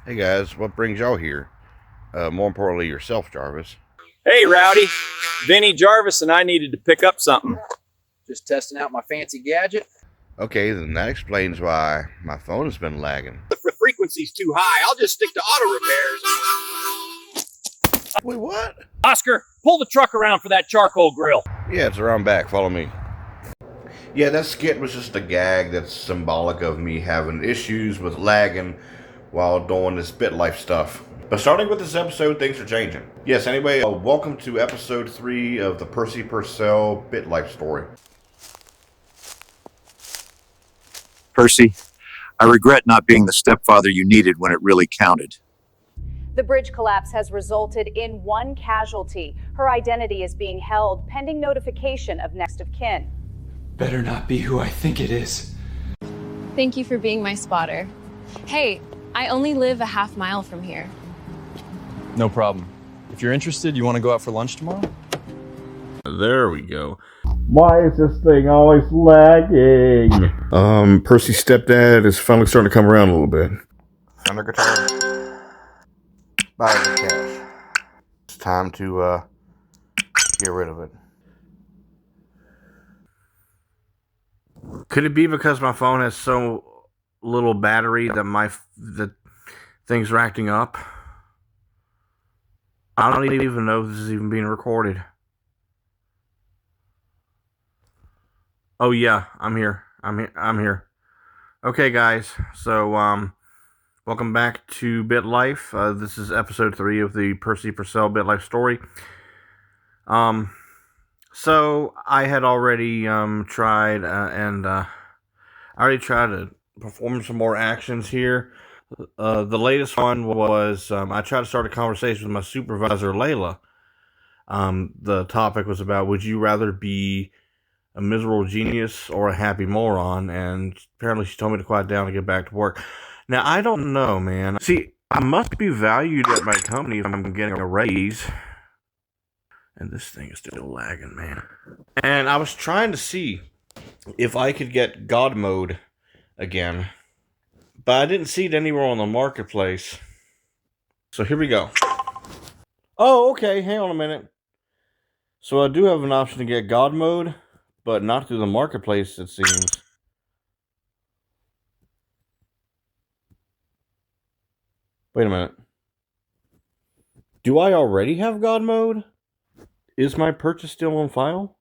Hey guys, what brings y'all here? More importantly, yourself, Jarvis. Hey, Rowdy. Vinny, Jarvis, and I needed to pick up something. Just testing out my fancy gadget. Okay, then that explains why my phone has been lagging. The frequency's too high. I'll just stick to auto repairs. Wait, what? Oscar, pull the truck around for that charcoal grill. Yeah, it's around back. Follow me. Yeah, that skit was just a gag that's symbolic of me having issues with lagging while doing this BitLife stuff. But starting with this episode, things are changing. Yes, anyway, welcome to episode 3 of the Percy BitLife story. Percy, I regret not being the stepfather you needed when it really counted. The bridge collapse has resulted in one casualty. Her identity is being held pending notification of next of kin. Better not be who I think it is. Thank you for being my spotter. Hey, I only live a half mile from here. No problem. If you're interested, you want to go out for lunch tomorrow? There we go. Why is this thing always lagging? Percy's stepdad is finally starting to come around a little bit. Found a guitar. Buy the cash. It's time to get rid of it. Could it be because my phone has so little battery that the things are acting up? I don't even know if this is even being recorded. Oh yeah, I'm here. I'm here. Okay, guys. So welcome back to BitLife. This is episode 3 of the Percy BitLife story. So I had already tried I already tried to perform some more actions here. The latest one was I tried to start a conversation with my supervisor, Layla. The topic was about, would you rather be a miserable genius or a happy moron? And apparently she told me to quiet down and get back to work. Now, I don't know, man. See, I must be valued at my company if I'm getting a raise. And this thing is still lagging, man. And I was trying to see if I could get God mode again, but I didn't see it anywhere on the marketplace. So here we go. Oh, okay. Hang on a minute. So I do have an option to get God mode, but not through the marketplace, it seems. Wait a minute. Do I already have God mode? Is my purchase still on file?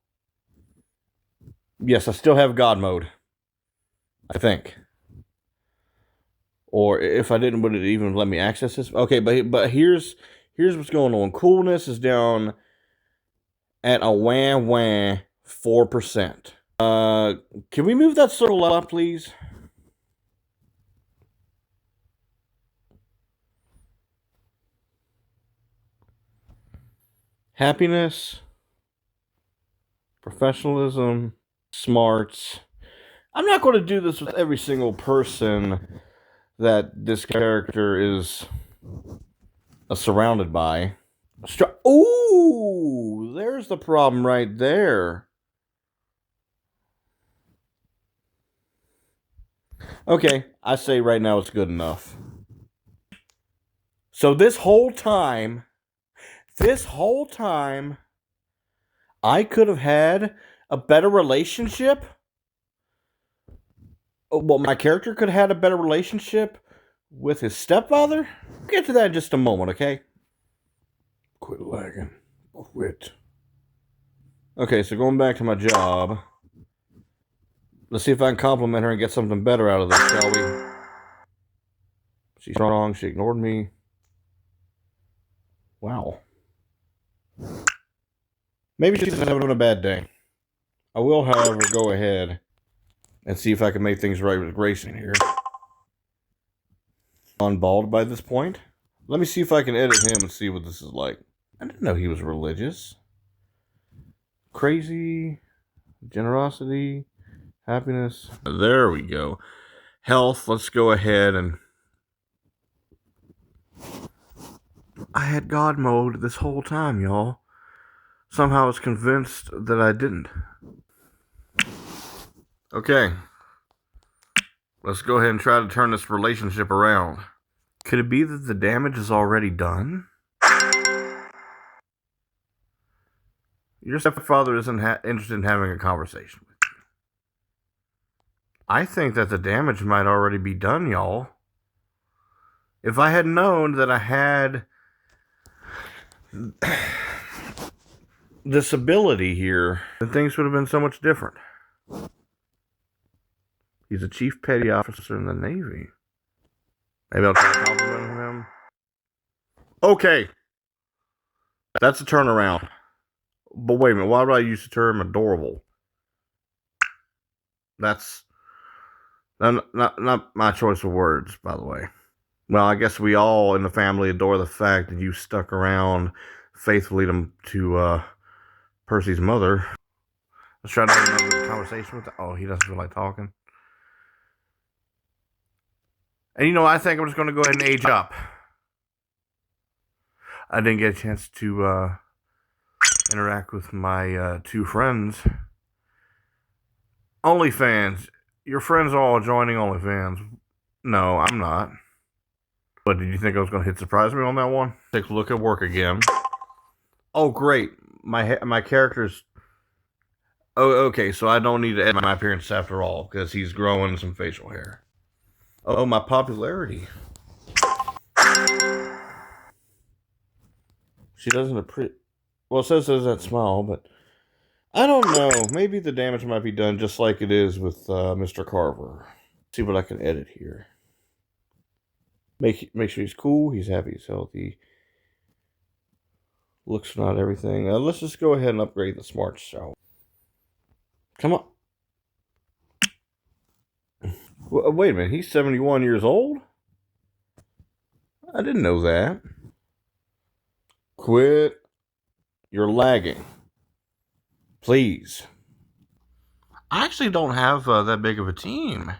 Yes, I still have God mode. I think. Or if I didn't, would it even let me access this? Okay, but here's what's going on. Coolness is down at a wah 4%. Can we move that circle up, please? Happiness, professionalism, smarts. I'm not going to do this with every single person that this character is surrounded by. Ooh, there's the problem right there. Okay, I say right now it's good enough. So this whole time, I could have had a better relationship. Well, my character could have had a better relationship with his stepfather. We'll get to that in just a moment, okay? Quit lagging. Quit. Okay, so going back to my job. Let's see if I can compliment her and get something better out of this, shall we? She's strong. She ignored me. Wow. Maybe she's having a bad day. I will, however, go ahead and see if I can make things right with Grayson here. On bald by this point. Let me see if I can edit him and see what this is like. I didn't know he was religious. Crazy. Generosity. Happiness. There we go. Health. Let's go ahead and... I had God mode this whole time, y'all. Somehow I was convinced that I didn't. Okay. Let's go ahead and try to turn this relationship around. Could it be that the damage is already done? Your stepfather isn't interested in having a conversation with you. I think that the damage might already be done, y'all. If I had known that I had this ability here, then things would have been so much different. He's a chief petty officer in the Navy. Maybe I'll try to compliment him. Okay. That's a turnaround. But wait a minute, why would I use the term adorable? That's not my choice of words, by the way. Well, I guess we all in the family adore the fact that you stuck around faithfully to Percy's mother. Let's try to have another conversation with him. Oh, he doesn't feel like talking. And you know, I think I'm just going to go ahead and age up. I didn't get a chance to interact with my two friends. OnlyFans. Your friends are all joining OnlyFans. No, I'm not. But did you think I was going to hit surprise me on that one? Take a look at work again. Oh, great. My character's... Oh, okay, so I don't need to edit my appearance after all, because he's growing some facial hair. Oh, my popularity. She doesn't appreciate... Well, it says there's that smile, but... I don't know. Maybe the damage might be done just like it is with Mr. Carver. See what I can edit here. Make sure he's cool, he's happy, he's healthy. Looks not everything. Let's just go ahead and upgrade the smart shell. Come on. Wait a minute, he's 71 years old? I didn't know that. Quit. You're lagging. Please. I actually don't have that big of a team.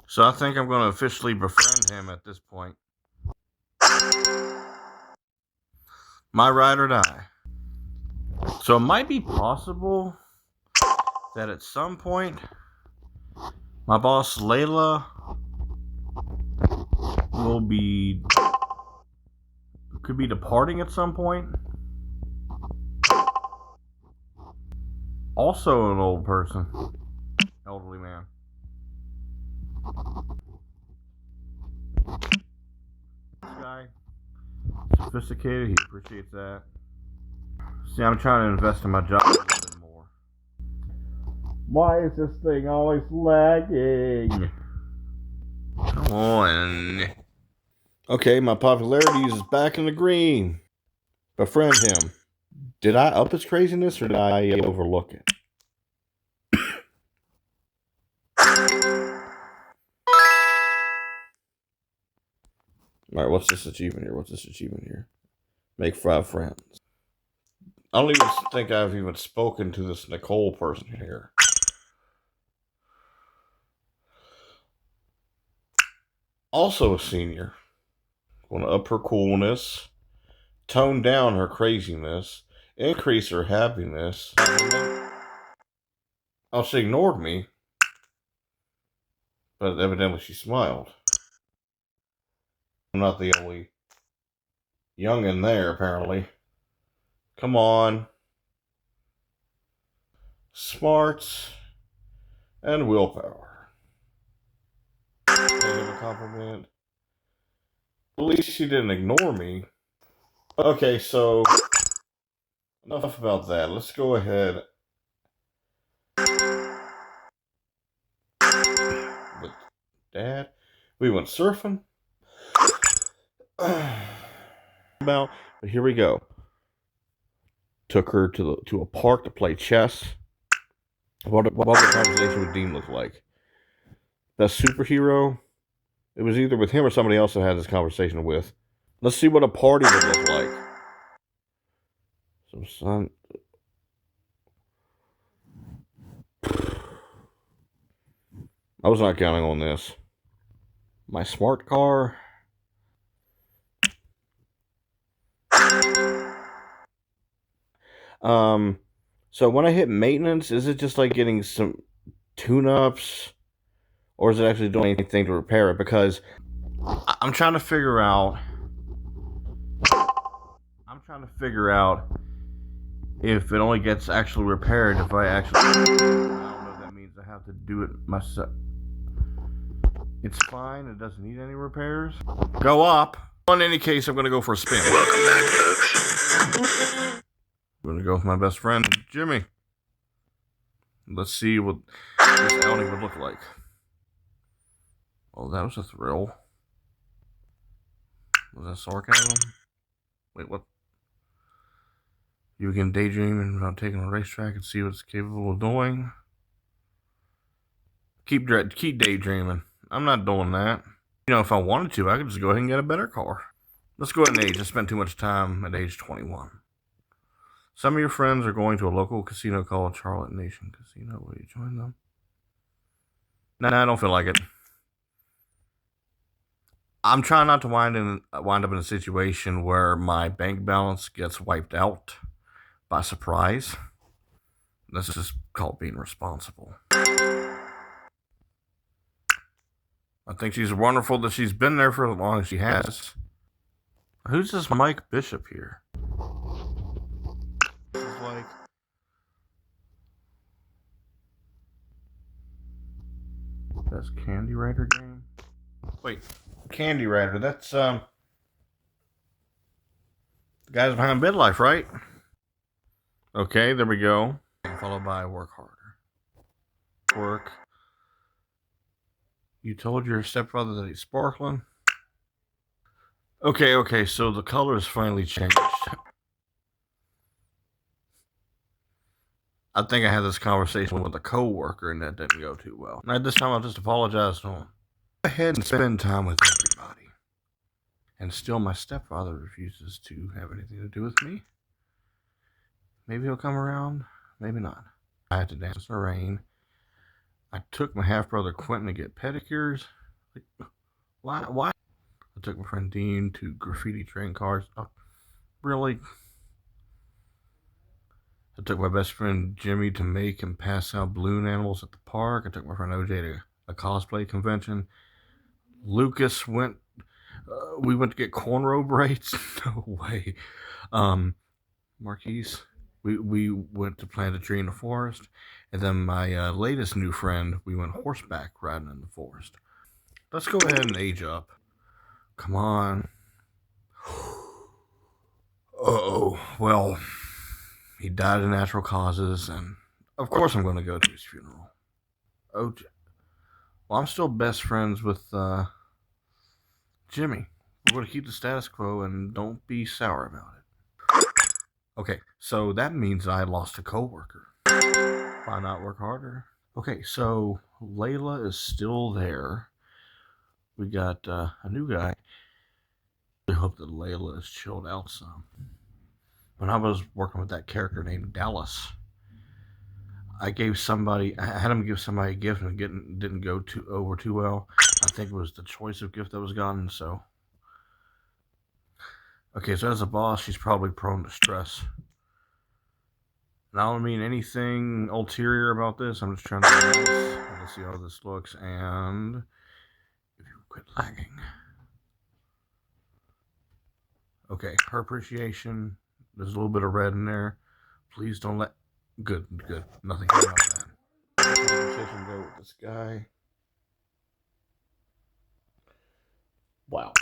So I think I'm going to officially befriend him at this point. My ride or die. So it might be possible that at some point my boss Layla could be departing at some point. Also an old person. Elderly man. This guy, sophisticated, he appreciates that. See, I'm trying to invest in my job a little bit more. Why is this thing always lagging? Come on. Okay, my popularity is back in the green. Befriend him. Did I up his craziness or did I overlook it? Alright, what's this achievement here? Make 5 friends. I don't even think I've even spoken to this Nicole person here. Also a senior. Want to up her coolness, tone down her craziness, increase her happiness. Oh, she ignored me, but evidently she smiled. I'm not the only youngin' there, apparently. Come on. Smarts and willpower. Can I give a compliment? At least she didn't ignore me. Okay, so enough about that. Let's go ahead with Dad. We went surfing. But here we go. Took her to a park to play chess. What the conversation with Dean look like? Best superhero? It was either with him or somebody else I had this conversation with. Let's see what a party would look like. So, son. I was not counting on this. My smart car. So when I hit maintenance, is it just like getting some tune-ups? Or is it actually doing anything to repair it? Because I'm trying to figure out. If it only gets actually repaired if I actually. I don't know if that means I have to do it myself. It's fine. It doesn't need any repairs. Go up. In any case, I'm going to go for a spin. Welcome back, folks. I'm going to go with my best friend, Jimmy. Let's see what this outing would look like. Oh, that was a thrill. Was that sarcasm? Wait, what? You can daydream about taking a racetrack and see what it's capable of doing. Keep daydreaming. I'm not doing that. You know, if I wanted to, I could just go ahead and get a better car. Let's go ahead and age. I spent too much time at age 21. Some of your friends are going to a local casino called Charlotte Nation Casino. Will you join them? Nah, I don't feel like it. I'm trying not to wind up in a situation where my bank balance gets wiped out by surprise. This is called being responsible. I think she's wonderful that she's been there for as long as she has. Who's this Mike Bishop here? This is like... That's Candy Rider game? Wait, Candy Rider, that's, the guys behind BitLife, right? Okay, there we go. Followed by work harder. Work. You told your stepfather that he's sparkling? Okay, so the color has finally changed. I think I had this conversation with a co-worker and that didn't go too well. And this time I'll just apologize to him. Go ahead and spend time with everybody. And still my stepfather refuses to have anything to do with me. Maybe he'll come around, maybe not. I had to dance in the rain. I took my half-brother Quentin to get pedicures. Like, why? I took my friend Dean to graffiti train cars. Oh, really? I took my best friend Jimmy to make and pass out balloon animals at the park. I took my friend OJ to a cosplay convention. Lucas went, we went to get cornrow braids. No way. Marquise, we went to plant a tree in the forest. And then my latest new friend, we went horseback riding in the forest. Let's go ahead and age up. Come on. Uh-oh. Well, he died of natural causes, and of course I'm going to go to his funeral. Oh, well, I'm still best friends with Jimmy. We're going to keep the status quo and don't be sour about it. Okay, so that means I lost a coworker. Why not work harder? Okay, so Layla is still there. We got a new guy. I hope that Layla is chilled out some. When I was working with that character named Dallas, I had him give somebody a gift and it didn't go over too well. I think it was the choice of gift that was gotten, so. Okay, so as a boss, she's probably prone to stress. And I don't mean anything ulterior about this. I'm just trying to be nice. Let's see how this looks, and if you quit lagging. Okay, her appreciation. There's a little bit of red in there. Please don't let... Good. Nothing came out of that. Conversation go with this guy. Wow.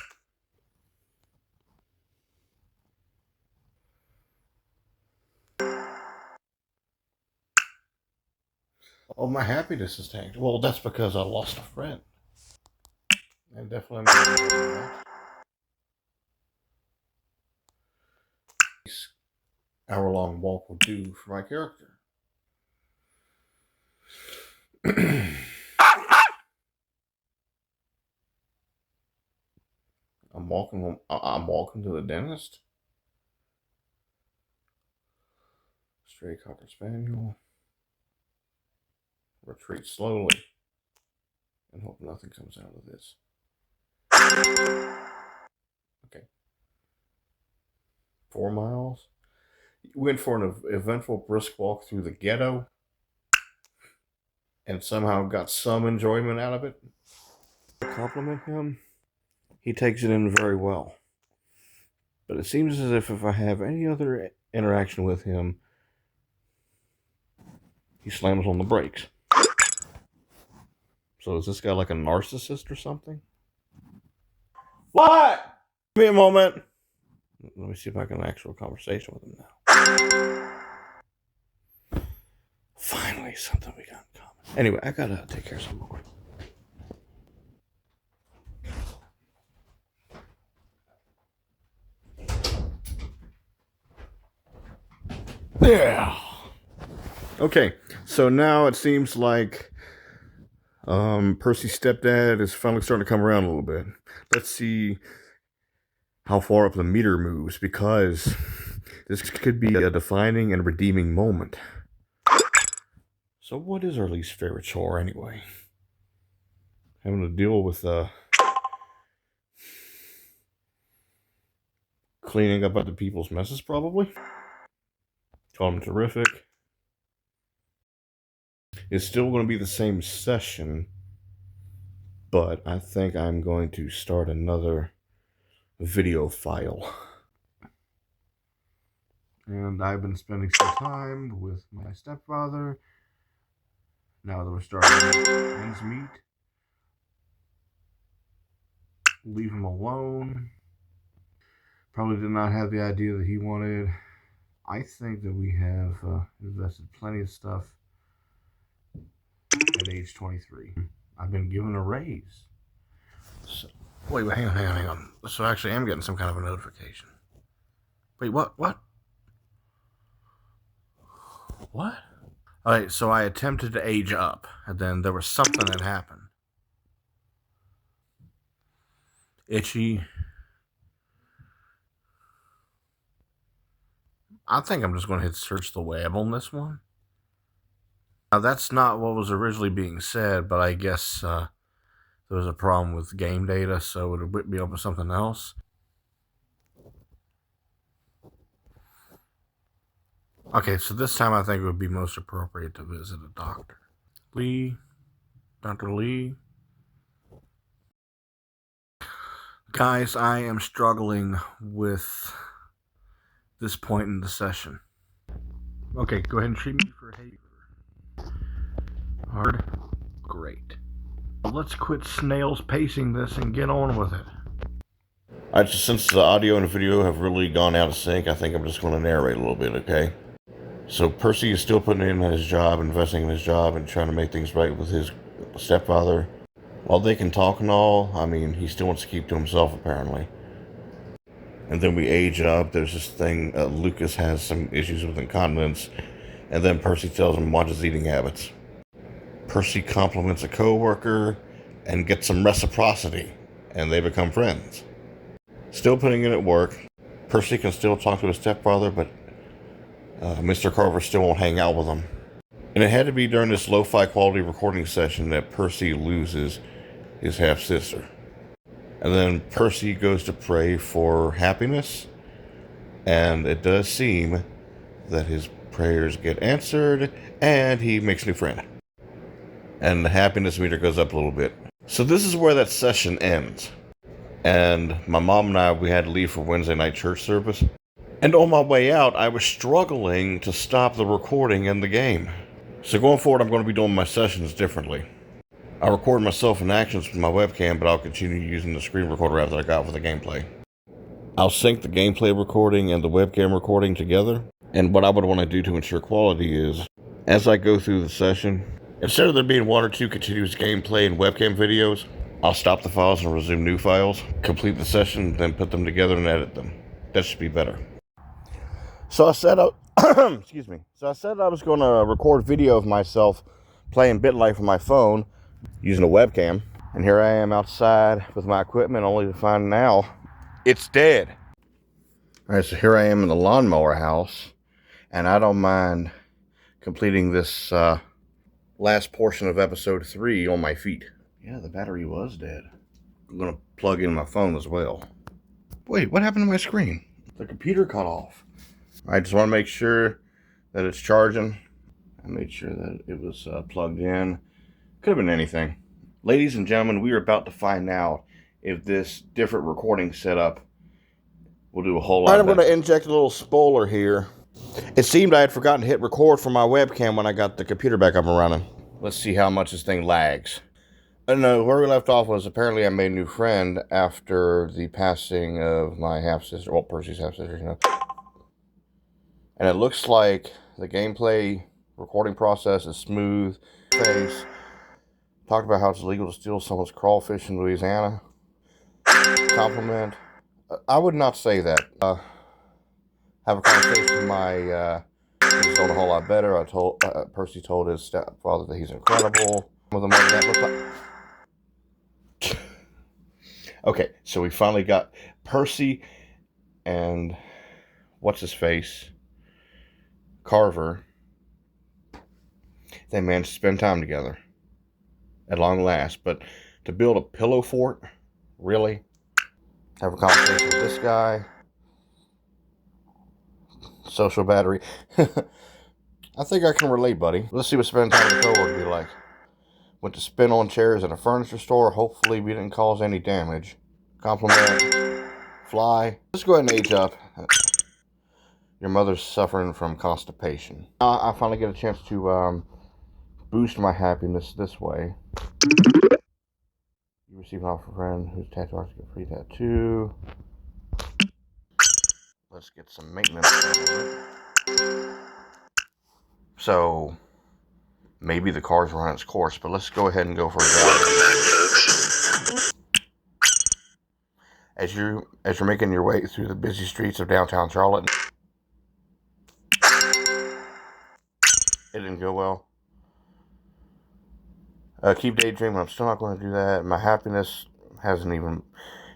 Oh, my happiness is tanked. Well, that's because I lost a friend. And definitely I'm going to do that. Hour-long walk will do for my character. I'm walking to the dentist. Stray Cocker Spaniel. Retreat slowly and hope nothing comes out of this. Okay. 4 miles. Went for an eventful brisk walk through the ghetto and somehow got some enjoyment out of it. Compliment him. he takes it in very well. But it seems as if I have any other interaction with him, he slams on the brakes. So is this guy like a narcissist or something? What? Give me a moment. Let me see if I can have an actual conversation with him now. Finally, something we got in common. Anyway, I gotta take care of something more. Yeah. Okay, so now it seems like Percy's stepdad is finally starting to come around a little bit. Let's see how far up the meter moves, because this could be a defining and redeeming moment. So what is our least favorite chore anyway? Having to deal with cleaning up other people's messes, probably. Call them terrific. It's still going to be the same session, but I think I'm going to start another video file. And I've been spending some time with my stepfather. Now that we're starting ends meet, leave him alone. Probably did not have the idea that he wanted. I think that we have invested plenty of stuff at age 23. I've been given a raise. So, wait, hang on. So actually, I am getting some kind of a notification. Wait, what? What? Alright, so I attempted to age up, and then there was something that happened. Itchy. I think I'm just going to hit search the web on this one. Now, that's not what was originally being said, but I guess there was a problem with game data, so it would whip me up with something else. Okay, so this time I think it would be most appropriate to visit a doctor. Dr. Lee. Guys, I am struggling with this point in the session. Okay, go ahead and treat me for a hard. Great. Let's quit snail's pacing this and get on with it. Alright, so since the audio and the video have really gone out of sync, I think I'm just going to narrate a little bit, okay? So Percy is still putting in his job, investing in his job, and trying to make things right with his stepfather. While they can talk and all, I mean, he still wants to keep to himself, apparently. And then we age up. There's this thing, Lucas has some issues with incontinence, and then Percy tells him watch his eating habits. Percy compliments a co-worker and gets some reciprocity, and they become friends. Still putting in at work. Percy can still talk to his stepfather, but Mr. Carver still won't hang out with him. And it had to be during this lo-fi quality recording session that Percy loses his half-sister. And then Percy goes to pray for happiness, and it does seem that his prayers get answered, and he makes a new friend. And the happiness meter goes up a little bit. So this is where that session ends. And my mom and I, we had to leave for Wednesday night church service. And on my way out, I was struggling to stop the recording in the game. So going forward, I'm going to be doing my sessions differently. I record myself in actions with my webcam, but I'll continue using the screen recorder app that I got for the gameplay. I'll sync the gameplay recording and the webcam recording together. And what I would want to do to ensure quality is, as I go through the session, instead of there being one or two continuous gameplay and webcam videos, I'll stop the files and resume new files, complete the session, then put them together and edit them. That should be better. So I said, excuse me. So I said I was going to record video of myself playing BitLife on my phone using a webcam. And here I am outside with my equipment, only to find now it's dead. All right, so here I am in the lawnmower house, and I don't mind completing this last portion of episode 3 on my feet. Yeah, the battery was dead. I'm going to plug in my phone as well. Wait, what happened to my screen? The computer cut off. I just want to make sure that it's charging. I made sure that it was plugged in. Could have been anything. Ladies and gentlemen, we are about to find out if this different recording setup will do a whole lot better. I'm going to inject a little spoiler here. It seemed I had forgotten to hit record from my webcam when I got the computer back up and running. Let's see how much this thing lags. No, where we left off was apparently I made a new friend after the passing of my half-sister, well, Percy's half-sister, you know. And it looks like the gameplay recording process is smooth. Face. Talked about how it's illegal to steal someone's crawfish in Louisiana. Compliment. I would not say that. Have a conversation with my, he's doing a whole lot better. Percy told his stepfather that he's incredible. With the money that looked like. Okay, so we finally got Percy and what's his face? Carver. They managed to spend time together at long last, but to build a pillow fort, really? Have a conversation with this guy. Social battery. I think I can relate, buddy. Let's see what spending time with the coworker would be like. Went to spin on chairs at a furniture store. Hopefully we didn't cause any damage. Compliment. Fly. Let's go ahead and age up. Your mother's suffering from constipation. I finally get a chance to boost my happiness this way. You receive an offer from a friend whose tattoo artist get a free tattoo. Let's get some maintenance done. So maybe the car's run its course, but let's go ahead and go for a drive. As you're making your way through the busy streets of downtown Charlotte, it didn't go well. Keep daydreaming. I'm still not going to do that. My happiness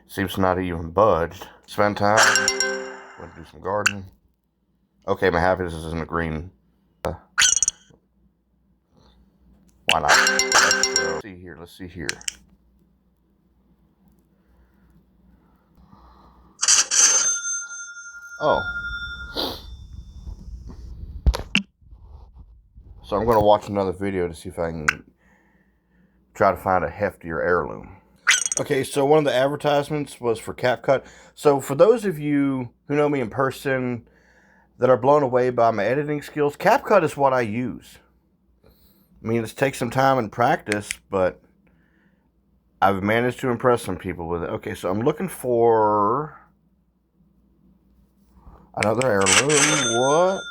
seems not even budged. Spend time. Going to do some gardening. Okay, my happiness isn't agreeing. Why not? Let's see here. Let's see here. Oh. So I'm going to watch another video to see if I can try to find a heftier heirloom. Okay, so one of the advertisements was for CapCut. So for those of you who know me in person that are blown away by my editing skills, CapCut is what I use. I mean, it takes some time and practice, but I've managed to impress some people with it. Okay, so I'm looking for another heirloom. What?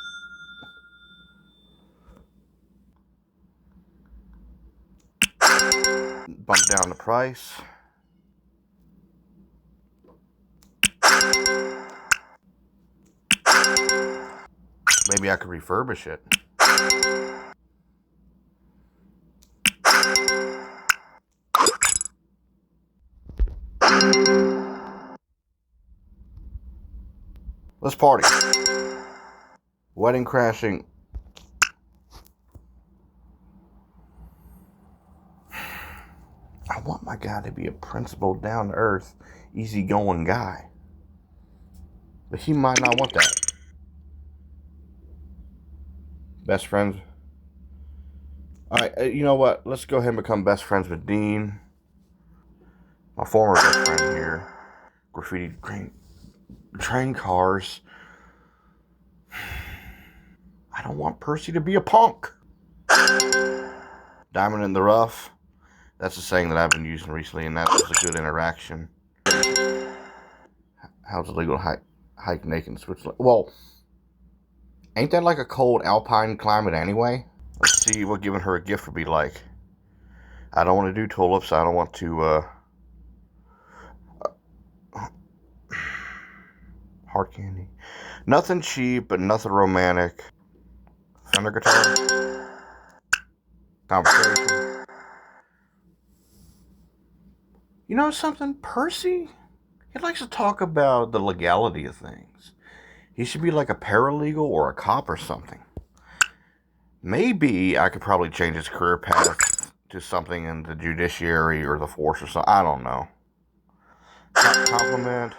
Bump down the price. Maybe I could refurbish it. Let's party. Wedding crashing. I want my guy to be a principled, down-to-earth, easygoing guy. But he might not want that. Best friends. Alright, you know what? Let's go ahead and become best friends with Dean. My former best friend here. Graffiti train cars. I don't want Percy to be a punk. Diamond in the rough. That's a saying that I've been using recently, and that was a good interaction. How's it legal to hike naked in Switzerland? Well, ain't that like a cold alpine climate anyway? Let's see what giving her a gift would be like. I don't want to do tulips. I don't want to, hard candy. Nothing cheap, but nothing romantic. Fender guitar. Conversation. You know something? Percy, he likes to talk about the legality of things. He should be like a paralegal or a cop or something. Maybe I could probably change his career path to something in the judiciary or the force or something. I don't know. Compliment.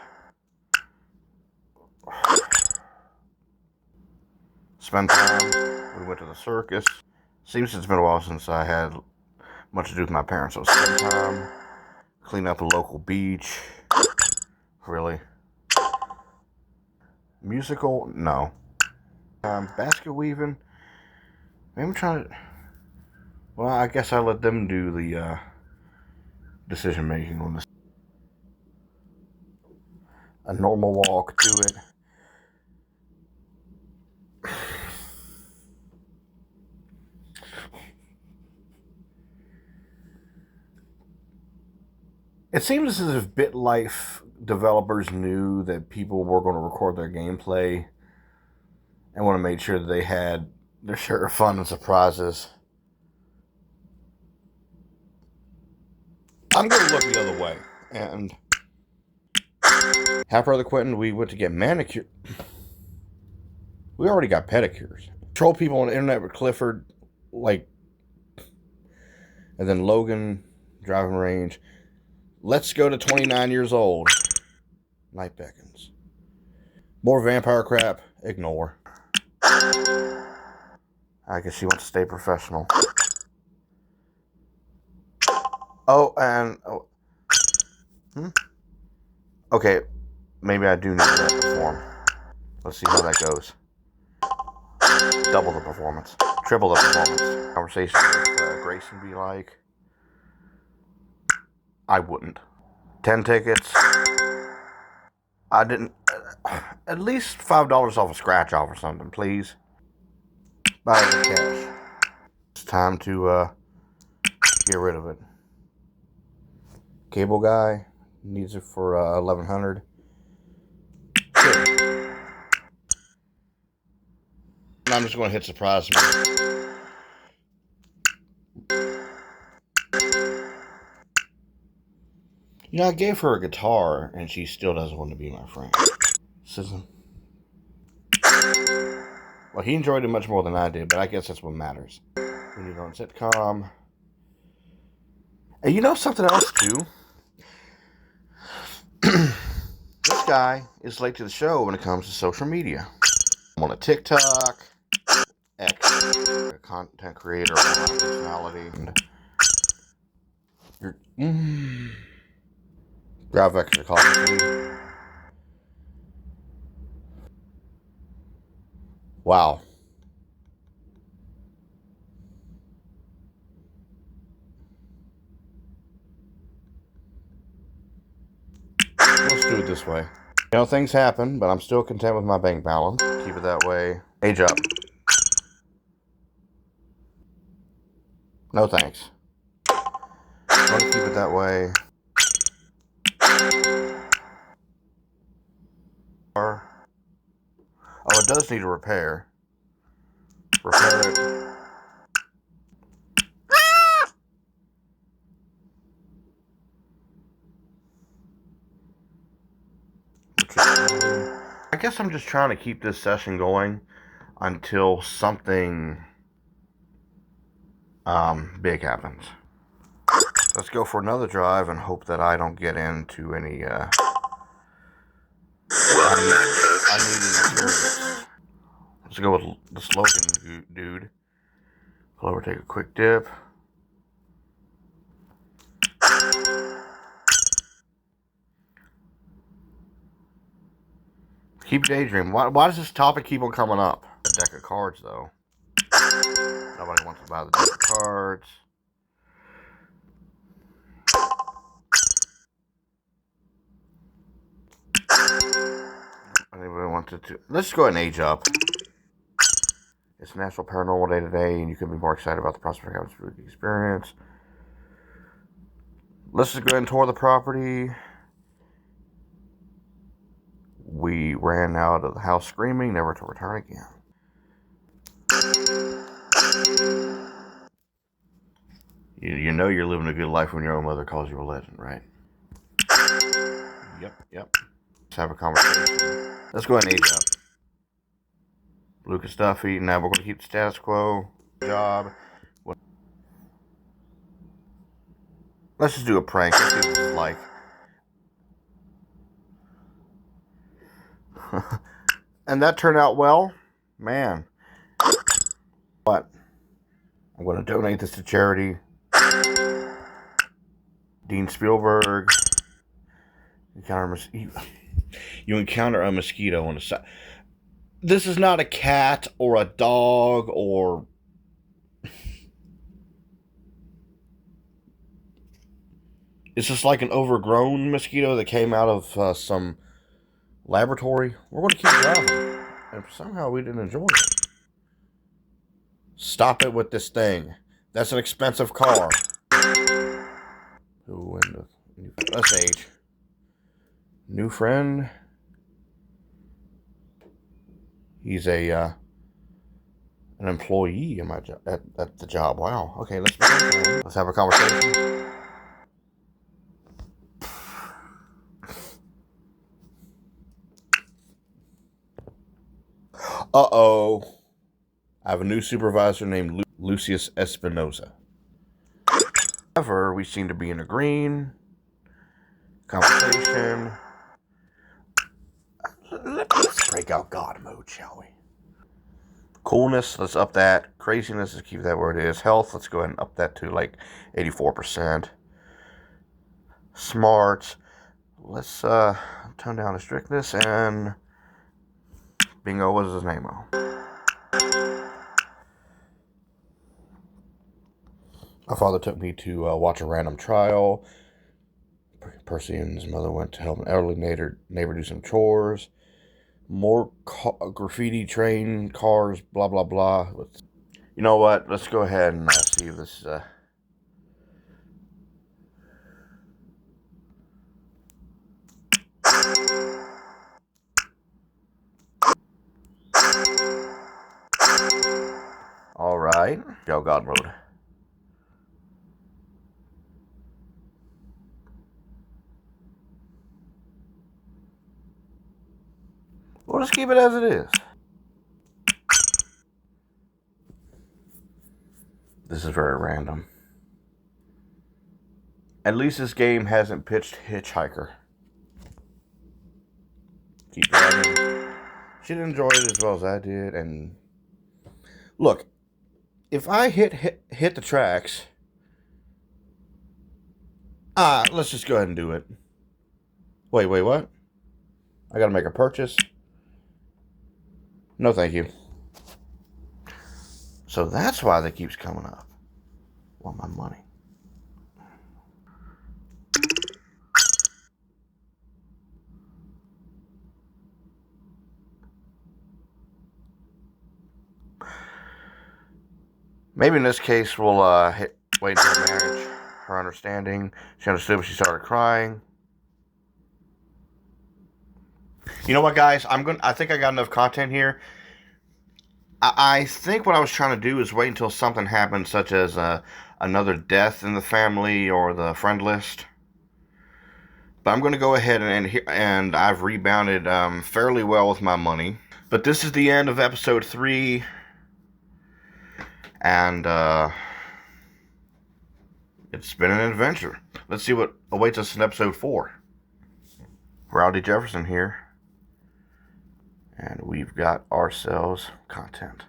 Spend time. We went to the circus. Seems it's been a while since I had much to do with my parents, so spend time. Clean up a local beach. Really? Musical? No. Basket weaving? Maybe I'm trying to... Well, I guess I let them do the decision making on this. A normal walk to it. It seems as if BitLife developers knew that people were going to record their gameplay and want to make sure that they had their share of fun and surprises. I'm going to look the other way. And half brother Quentin, we went to get manicure. We already got pedicures. Troll people on the internet with Clifford, like, and then Logan driving range. Let's go to 29 years old. Night beckons. More vampire crap. Ignore. I guess she wants to stay professional. Oh, and... Okay, maybe I do need to perform. Let's see how that goes. Double the performance. Triple the performance. Conversation with Grayson be like... I wouldn't. 10 tickets. I didn't... At least $5 off a scratch off or something, please. Buy the cash. It's time to get rid of it. Cable guy needs it for $1,100. Sure. I'm just going to hit surprise me. You know, I gave her a guitar, and she still doesn't want to be my friend. Susan. Well, he enjoyed it much more than I did, but I guess that's what matters. We need our own sitcom. And you know something else, too? This guy is late to the show when it comes to social media. I'm on a TikTok, X, a content creator, personality, and grab extra coffee. Wow. Let's do it this way. You know, things happen, but I'm still content with my bank balance. Keep it that way. Age up. No thanks. I'm gonna keep it that way. Oh, it does need a repair. Repair it. I guess I'm just trying to keep this session going until something big happens. Let's go for another drive and hope that I don't get into any I need experience. Let's go with the slogan dude. Pull over, take a quick dip. Keep daydreaming. Why does this topic keep on coming up? A deck of cards, though. Nobody wants to buy the deck of cards. Anybody wants to... Let's go ahead and age up. It's natural paranormal day to day, and you could be more excited about the prospect of having a spooky experience. Let's just go ahead and tour the property. We ran out of the house screaming, never to return again. You know you're living a good life when your own mother calls you a legend, right? Yep. Let's have a conversation. Let's go ahead and age up. Lucas Duffy. Now we're going to keep the status quo. Job. Let's just do a prank. Let's see what this is like. And that turned out well. Man. What? I'm going to donate this to charity. Dean Spielberg. You encounter a mosquito on the side. This is not a cat or a dog or... It's just like an overgrown mosquito that came out of some laboratory. We're going to keep driving. And somehow we didn't enjoy it. Stop it with this thing. That's an expensive car. Ooh, and let's age. New friend. He's an employee in my at the job. Wow. Okay, let's have a conversation. Uh-oh. I have a new supervisor named Lucius Espinosa. However, we seem to be in a green. Conversation. Let's break out God mode, shall we? Coolness, let's up that. Craziness, let's keep that where it is. Health, let's go ahead and up that to like 84%. Smart, let's tone down the strictness, and bingo, what is his name? My father took me to watch a random trial. Percy and his mother went to help an elderly neighbor do some chores. More graffiti, train, cars, blah, blah, blah. You know what? Let's go ahead and see if this... All right. Go God mode. We'll just keep it as it is. This is very random. At least this game hasn't pitched Hitchhiker. Keep driving. She didn't enjoy it as well as I did, and look, if I hit the tracks, let's just go ahead and do it. Wait, what? I gotta make a purchase? No, thank you. So that's why that keeps coming up. Want my money. Maybe in this case we'll wait until marriage. Her understanding. She understood when she started crying. You know what, guys? I think I got enough content here. I think what I was trying to do is wait until something happened, such as another death in the family or the friend list. But I'm going to go ahead and I've rebounded fairly well with my money. But this is the end of episode 3. And it's been an adventure. Let's see what awaits us in episode 4. Rowdy Jefferson here. And we've got ourselves content.